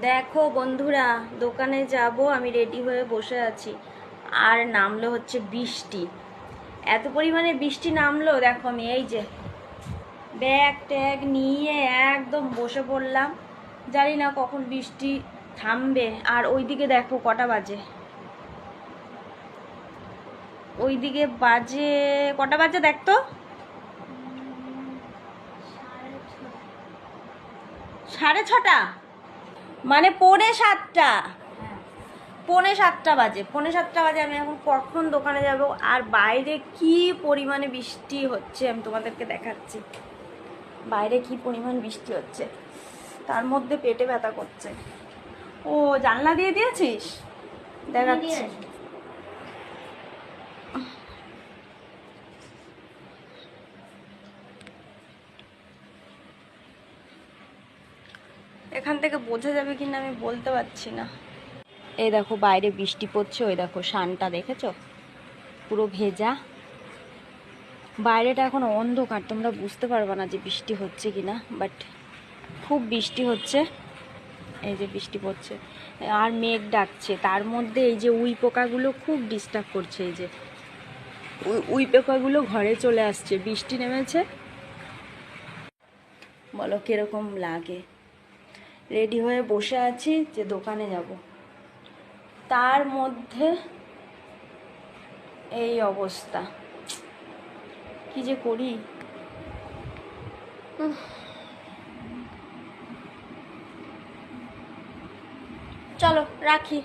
দেখো বন্ধুরা, দোকানে যাব, আমি রেডি হয়ে বসে আছি, আর নামলো হচ্ছে বৃষ্টি। এত পরিমাণে বৃষ্টি নামলো, দেখো আমি এই যে ব্যাগ ট্যাগ নিয়ে একদম বসে পড়লাম। জানি না কখন বৃষ্টি থামবে। আর ওইদিকে দেখো কটা বাজে, ওইদিকে বাজে কটা বাজে দেখতো, 6:30, মানে 6:45। 6:45 বাজে, 6:45 বাজে। আমি এখন কখন দোকানে যাব? আর বাইরে কি পরিমাণে বৃষ্টি হচ্ছে আমি তোমাদেরকে দেখাচ্ছি। বাইরে কি পরিমাণ বৃষ্টি হচ্ছে, তার মধ্যে পেটে ব্যথা করছে। ও, জানলা দিয়ে দিয়েছিস? দেখাচ্ছি। এখান থেকে বোঝা যাবে কিনা আমি বলতে পারছি না। এই দেখো বাইরে বৃষ্টি পড়ছে, ওই দেখো শানটা দেখেছো, পুরো ভেজা। বাইরেটা এখন অন্ধকার, তোমরা বুঝতে পারবে না যে বৃষ্টি হচ্ছে কিনা, বাট খুব বৃষ্টি হচ্ছে। এই যে বৃষ্টি পড়ছে আর মেঘ ডাকছে, তার মধ্যে এই যে উই পোকাগুলো খুব ডিস্টার্ব করছে। এই যে উই পোকাগুলো ঘরে চলে আসছে, বৃষ্টি নেমেছে। বলো কিরকম লাগে। রেডি হয়ে বসে আছি যে দোকানে যাব, তার মধ্যে এই অবস্থা। কি যে করি। চলো রাখি।